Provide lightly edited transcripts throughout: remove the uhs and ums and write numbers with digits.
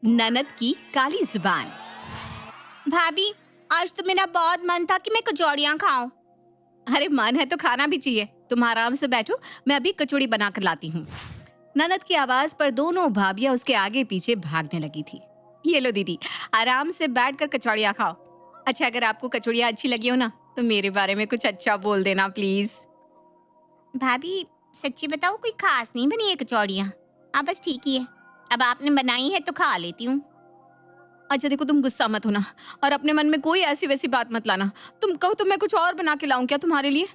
ननद की काली जुबान। भाभी, आज तो मेरा बहुत मन था कि मैं कचौड़ियाँ खाऊं। अरे मन है तो खाना भी चाहिए। तुम आराम से बैठो, मैं अभी कचौड़ी बना कर लाती हूँ। ननद की आवाज पर दोनों भाभियां उसके आगे पीछे भागने लगी थी। ये लो दीदी, आराम से बैठकर कचौड़ियाँ खाओ। अच्छा, अगर आपको कचौड़ियाँ अच्छी लगी हो ना तो मेरे बारे में कुछ अच्छा बोल देना प्लीज। भाभी, सच्ची बताओ कोई खास नहीं बनी है कचौड़ियाँ। हाँ, बस ठीक ही है। अब आपने बनाई है तो खा लेती हूँ। अच्छा देखो, तुम गुस्सा मत होना और अपने मन में कोई ऐसी वैसी बात मत लाना। तुम कहो तो मैं कुछ और बना के लाऊं क्या तुम्हारे लिए?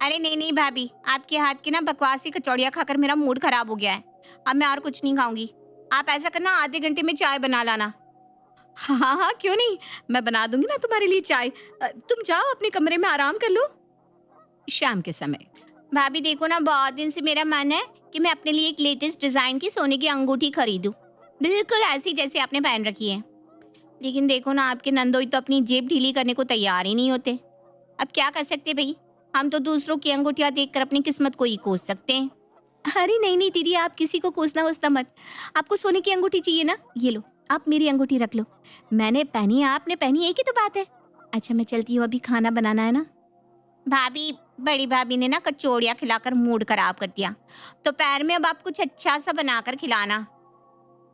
अरे नहीं नहीं भाभी, आपके हाथ की ना बकवासी कचौड़ियाँ खाकर मेरा मूड खराब हो गया है। अब मैं और कुछ नहीं खाऊंगी। आप ऐसा करना, आधे घंटे में चाय बना लाना। हाँ हाँ हाँ, क्यों नहीं, मैं बना दूंगी ना तुम्हारे लिए चाय। तुम जाओ अपने कमरे में आराम कर लो। शाम के समय। भाभी देखो ना, बहुत दिन से मेरा मन है कि मैं अपने लिए एक लेटेस्ट डिजाइन की सोने की अंगूठी खरीदूं, बिल्कुल ऐसी जैसे आपने पहन रखी है। लेकिन देखो ना, आपके नंदोई तो अपनी जेब ढीली करने को तैयार ही नहीं होते। अब क्या कर सकते भाई, हम तो दूसरों की अंगूठियां देखकर अपनी किस्मत को ही कोस सकते हैं। अरे नहीं नहीं दीदी, आप किसी को कोसना वोसना मत। आपको सोने की अंगूठी चाहिए ना, ये लो, आप मेरी अंगूठी रख लो। मैंने पहनी है, आपने पहनी, एक ही तो बात है। अच्छा मैं चलती हूँ, अभी खाना बनाना है ना। भाभी, बड़ी भाभी ने ना कचौड़ियाँ खिलाकर मूड खराब कर दिया। तो पैर में अब आप कुछ अच्छा सा बनाकर खिलाना।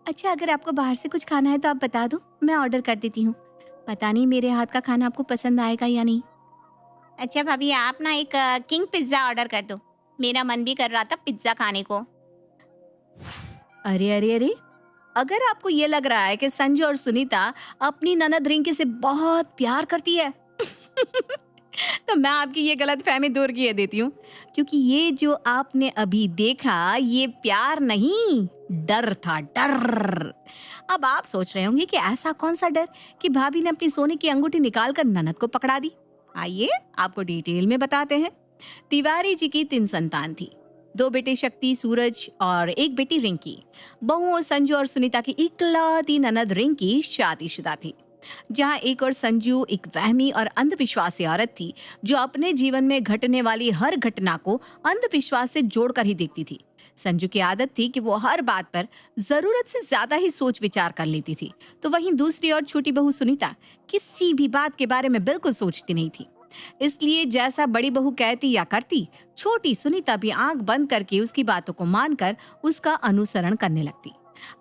अच्छा, अगर आपको बाहर से कुछ खाना है तो आप बता दो, मैं ऑर्डर कर देती हूँ। पता नहीं मेरे हाथ का खाना आपको पसंद आएगा या नहीं। अच्छा भाभी, आप ना एक किंग पिज्जा ऑर्डर कर दो। मेरा मन भी कर रहा था पिज्जा खाने को। अरे अरे अरे, अगर आपको ये लग रहा है कि संजू और सुनीता अपनी ननद रिंकी से बहुत प्यार करती है तो मैं आपकी ये गलत फहमी दूर किए देती हूँ, क्योंकि ये जो आपने अभी देखा ये प्यार नहीं, डर था, डर। अब आप सोच रहे होंगे कि ऐसा कौन सा डर कि भाभी ने अपनी सोने की अंगूठी निकालकर ननद को पकड़ा दी। आइए आपको डिटेल में बताते हैं। तिवारी जी की 3 संतान थी। 2 बेटे शक्ति, सूरज और 1 बेटी रिंकी। बहुओं संजू और सुनीता की इकलौती ननद रिंकी शादीशुदा थी। जहां एक और संजू एक वहमी और अंधविश्वासी औरत थी जो अपने जीवन में घटने वाली हर घटना को अंधविश्वास से जोड़कर ही देखती थी। संजू की आदत थी कि वो हर बात पर जरूरत से ज्यादा ही सोच विचार कर लेती थी, तो वहीं दूसरी और छोटी बहू सुनीता किसी भी बात के बारे में बिल्कुल सोचती नहीं थी। इसलिए जैसा बड़ी बहू कहती या करती, छोटी सुनीता भी आंख बंद करके उसकी बातों को मानकर उसका अनुसरण करने लगती।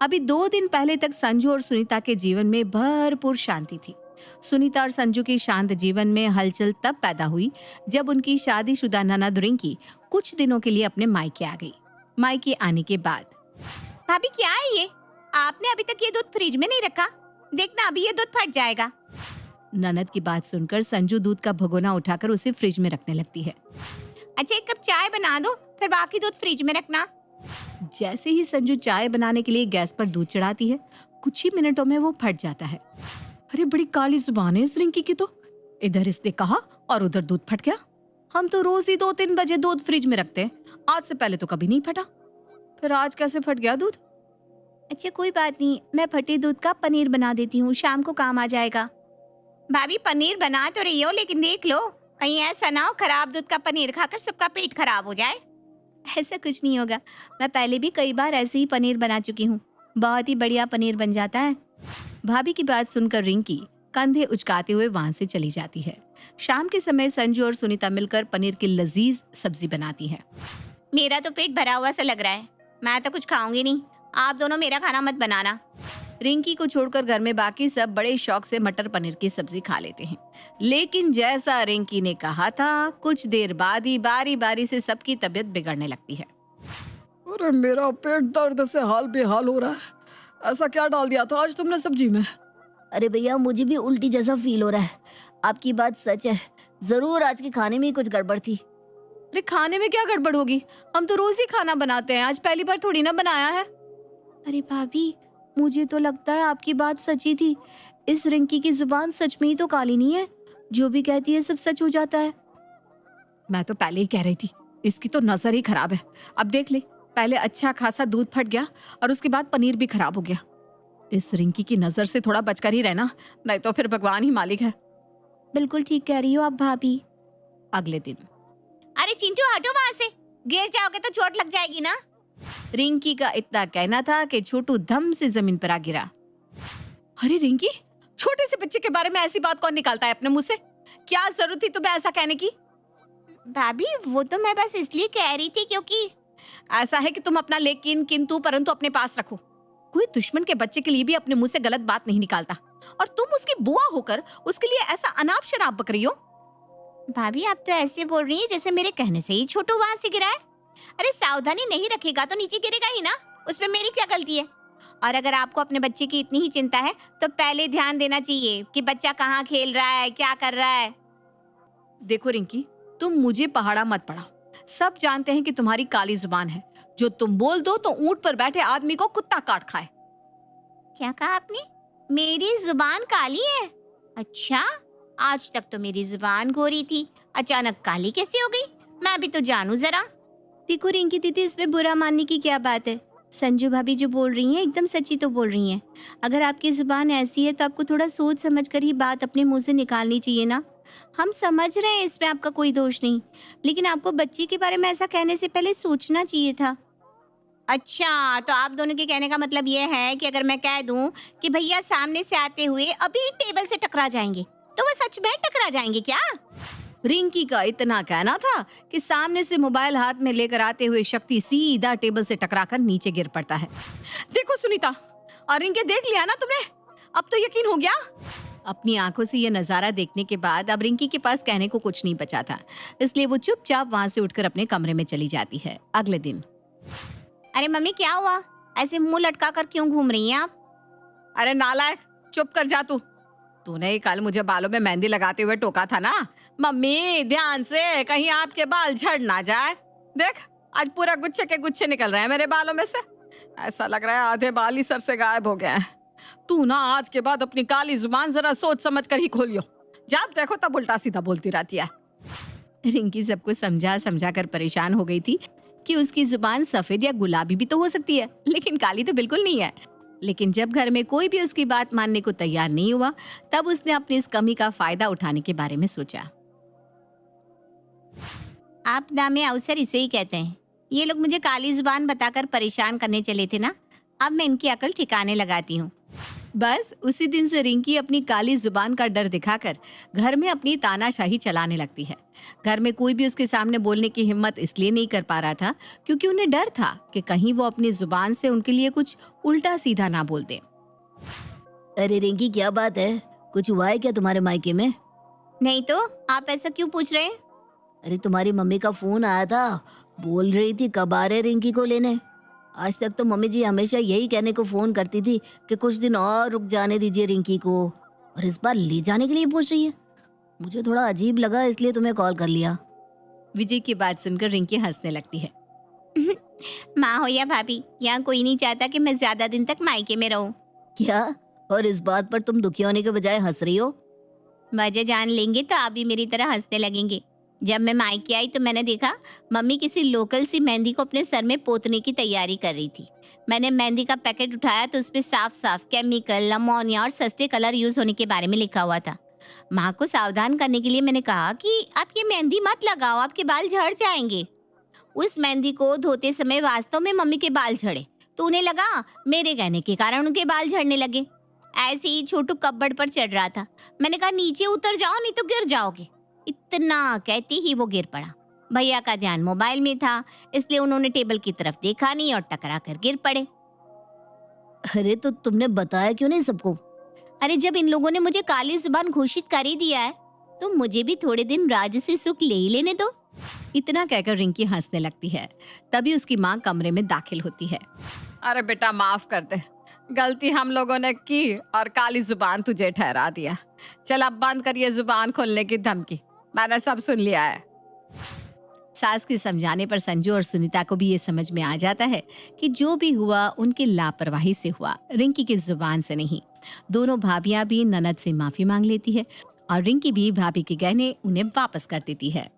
अभी 2 दिन पहले तक संजू और सुनीता के जीवन में भरपूर शांति थी। सुनीता और संजू की शांत जीवन में हलचल तब पैदा हुई जब उनकी शादीशुदा ननद रिंकी कुछ दिनों के लिए अपने मायके आ गई। मायके आने के बाद, भाभी क्या है ये? आपने अभी तक ये दूध फ्रिज में नहीं रखा। देखना, अभी ये दूध फट जाएगा। ननद की बात सुनकर संजू दूध का भगोना उठाकर उसे फ्रिज में रखने लगती है। अच्छा, एक कप चाय बना दो, फिर बाकी दूध फ्रिज में रखना। जैसे ही संजू चाय बनाने के लिए गैस पर दूध चढ़ाती है, कुछ ही मिनटों में वो फट जाता है। अरे बड़ी काली जुबान है इस रिंकी की तो, इधर इसने कहा और उधर दूध फट गया। हम तो रोज ही 2-3 बजे दूध फ्रिज में रखते हैं, आज से पहले तो कभी नहीं फटा, फिर आज कैसे फट गया दूध? अच्छा कोई बात नहीं, मैं फटे दूध का पनीर बना देती हूँ, शाम को काम आ जाएगा। भाभी, पनीर बना तो रही हो, लेकिन देख लो कहीं ऐसा ना हो खराब दूध का पनीर खाकर सबका पेट खराब हो जाए। ऐसा कुछ नहीं होगा, मैं पहले भी कई बार ऐसे ही पनीर बना चुकी हूँ, बहुत ही बढ़िया पनीर बन जाता है। भाभी की बात सुनकर रिंकी कंधे उचकाते हुए वहां से चली जाती है। शाम के समय संजू और सुनीता मिलकर पनीर की लजीज सब्जी बनाती है। मेरा तो पेट भरा हुआ सा लग रहा है, मैं तो कुछ खाऊंगी नहीं। आप दोनों मेरा खाना मत बनाना। रिंकी को छोड़कर घर में बाकी सब बड़े शौक से मटर पनीर की सब्जी खा लेते हैं, लेकिन जैसा रिंकी ने कहा था, कुछ देर बाद ही बारी बारी से सबकी तबीयत बिगड़ने लगती है। अरे मेरा पेट दर्द से हाल बेहाल हो रहा है। ऐसा क्या डाल दिया था आज तुमने सब्जी में? अरे भैया, मुझे भी उल्टी जैसा फील हो रहा है। आपकी बात सच है, जरूर आज के खाने में ही कुछ गड़बड़ थी। अरे खाने में क्या गड़बड़ होगी, हम तो रोज ही खाना बनाते हैं, आज पहली बार थोड़ी ना बनाया है। अरे भाभी, मुझे तो लगता है आपकी बात सच्ची थी। इस रिंकी की जुबान सच में ही तो काली नहीं है, जो भी कहती है सब सच हो जाता है। मैं तो पहले ही कह रही थी, इसकी तो नजर ही खराब है। अब देख ले, पहले अच्छा खासा दूध फट गया और उसके बाद पनीर भी खराब हो गया। इस रिंकी की नजर से थोड़ा बचकर ही रहना, नहीं तो फिर भगवान ही मालिक है। बिल्कुल ठीक कह रही हो आप भाभी। अगले दिन, अरे चिंटू, हटो वहां से, गिर जाओगे तो चोट लग जाएगी ना। रिंकी का इतना कहना था कि छोटू धम से जमीन पर आ गिरा। अरे रिंकी, छोटे से बच्चे के बारे में ऐसी बात कौन निकालता है अपने मुंह से? क्या जरूरत थी तुम्हें ऐसा कहने की? भाभी वो तो मैं बस इसलिए कह रही थी क्योंकि ऐसा है कि तुम अपना लेकिन किंतु परंतु अपने पास रखो। कोई दुश्मन के बच्चे के लिए भी अपने मुंह से गलत बात नहीं निकालता, और तुम उसकी बुआ होकर उसके लिए ऐसा अनाप शनाप बक रही हो। भाभी आप तो ऐसे बोल रही हैं जैसे मेरे कहने से ही छोटू वहां से गिरा है। अरे सावधानी नहीं रखेगा तो नीचे गिरेगा ही ना, उसमें मेरी क्या गलती है? और अगर आपको अपने बच्चे की इतनी ही चिंता है तो पहले ध्यान देना चाहिए कि बच्चा कहाँ खेल रहा है, क्या कर रहा है। देखो रिंकी, तुम मुझे पहाड़ा मत पढ़ाओ। सब जानते हैं कि तुम्हारी काली जुबान है, जो तुम बोल दो तो ऊंट पर बैठे आदमी को कुत्ता काट खाए। क्या कहा आपने? मेरी जुबान काली है? अच्छा, आज तक तो मेरी जुबान गोरी थी, अचानक काली कैसे हो गई? मैं भी तो जानू जरा। देखो रिंकी दीदी, इसमें बुरा मानने की क्या बात है? संजू भाभी जो बोल रही हैं एकदम सच्ची तो बोल रही हैं। अगर आपकी जुबान ऐसी है तो आपको थोड़ा सोच समझ कर ही बात अपने मुंह से निकालनी चाहिए ना। हम समझ रहे हैं, इसमें आपका कोई दोष नहीं, लेकिन आपको बच्ची के बारे में ऐसा कहने से पहले सोचना चाहिए था। अच्छा, तो आप दोनों के कहने का मतलब ये है कि अगर मैं कह दूं कि भैया सामने से आते हुए अभी टेबल से टकरा जाएंगे तो वो सच में टकरा जाएंगे क्या? रिंकी का इतना कहना था कि सामने से मोबाइल हाथ में लेकर आते हुए शक्ति सीधा टेबल से टकराकर नीचे गिर पड़ता है। देखो सुनीता और रिंकी, देख लिया ना तुमने? अब तो यकीन हो गया। अपनी आंखों से ये नजारा देखने के बाद अब रिंकी के पास कहने को कुछ नहीं बचा था, इसलिए वो चुपचाप वहां से उठकर अपने कमरे में चली जाती है। अगले दिन, अरे मम्मी क्या हुआ? ऐसे मुंह लटका कर क्यों घूम रही हैं आप? अरे नालायक, चुप कर जा तू। तूने ही कल मुझे बालों में मेहंदी लगाते हुए टोका था ना। मम्मी ध्यान से, कहीं आपके बाल झड़ ना जाए। देख, आज पूरा गुच्छे के गुच्छे निकल रहे हैं मेरे बालों में से। ऐसा लग रहा है आधे बाल ही सर से गायब हो गए हैं। तू ना आज के बाद अपनी काली जुबान जरा सोच समझ कर ही खोलियो। जब देखो तब उल्टा सीधा बोलती रहती है। रिंकी सबको समझा समझा कर परेशान हो गई थी कि उसकी जुबान सफेद या गुलाबी भी तो हो सकती है, लेकिन काली तो बिल्कुल नहीं है। लेकिन जब घर में कोई भी उसकी बात मानने को तैयार नहीं हुआ, तब उसने अपनी इस कमी का फायदा उठाने के बारे में सोचा। आपदा में अवसर इसे ही कहते हैं। ये लोग मुझे काली जुबान बताकर परेशान करने चले थे ना, अब मैं इनकी अकल ठिकाने लगाती हूँ। बस उसी दिन से रिंकी अपनी काली जुबान का डर दिखाकर घर में अपनी तानाशाही चलाने लगती है। घर में कोई भी उसके सामने बोलने की हिम्मत इसलिए नहीं कर पा रहा था क्योंकि उन्हें डर था कि कहीं वो अपनी जुबान से उनके लिए कुछ उल्टा सीधा ना बोल दे। अरे रिंकी, क्या बात है? कुछ हुआ है क्या तुम्हारे मायके में? नहीं तो आप ऐसा क्यों पूछ रहे हैं? अरे तुम्हारी मम्मी का फोन आया था, बोल रही थी कब आ रहे रिंकी को लेने। आज तक तो मम्मी जी हमेशा यही कहने को फोन करती थी कि कुछ दिन और रुक जाने दीजिए रिंकी को, और इस बार ले जाने के लिए पूछ रही है। मुझे थोड़ा अजीब लगा, इसलिए तुम्हें कॉल कर लिया। विजय की बात सुनकर रिंकी हंसने लगती है। माँ हो या भाभी, यहाँ कोई नहीं चाहता कि मैं ज्यादा दिन तक मायके में रहूं। क्या? और इस बात पर तुम दुखी होने के बजाय हंस रही हो? वजह जान लेंगे तो आप भी मेरी तरह हंसने लगेंगे। जब मैं मायके आई तो मैंने देखा मम्मी किसी लोकल सी मेहंदी को अपने सर में पोतने की तैयारी कर रही थी। मैंने मेहंदी का पैकेट उठाया तो उसपे साफ साफ केमिकल, अमोनिया और सस्ते कलर यूज होने के बारे में लिखा हुआ था। माँ को सावधान करने के लिए मैंने कहा कि आप ये मेहंदी मत लगाओ, आपके बाल झड़ जाएंगे। उस मेहंदी को धोते समय वास्तव में मम्मी के बाल झड़े तो उन्हें लगा मेरे कहने के कारण उनके बाल झड़ने लगे। ऐसे ही छोटू कब्बड़ पर चढ़ रहा था। मैंने कहा नीचे उतर जाओ नहीं तो गिर जाओगे। इतना कहते ही वो गिर पड़ा। भैया का ध्यान मोबाइल में था, इसलिए उन्होंने टेबल की तरफ देखा नहीं और टकरा कर गिर पड़े। अरे तो तुमने बताया क्यों नहीं सबको? अरे जब इन लोगों ने मुझे काली जुबान घोषित कर ही दिया है तो मुझे भी थोड़े दिन राजसी सुख ले ही लेने दो। इतना कहकर रिंकी हंसने लगती है। तभी उसकी माँ कमरे में दाखिल होती है। अरे बेटा माफ कर दे, गलती हम लोगों ने की और काली जुबान तुझे ठहरा दिया। चल अब बंद करिए जुबान खोलने की धमकी, मैंने सब सुन लिया है। सास के समझाने पर संजू और सुनीता को भी ये समझ में आ जाता है कि जो भी हुआ उनकी लापरवाही से हुआ, रिंकी की जुबान से नहीं। दोनों भाभियां भी ननद से माफी मांग लेती है और रिंकी भी भाभी के गहने उन्हें वापस कर देती है।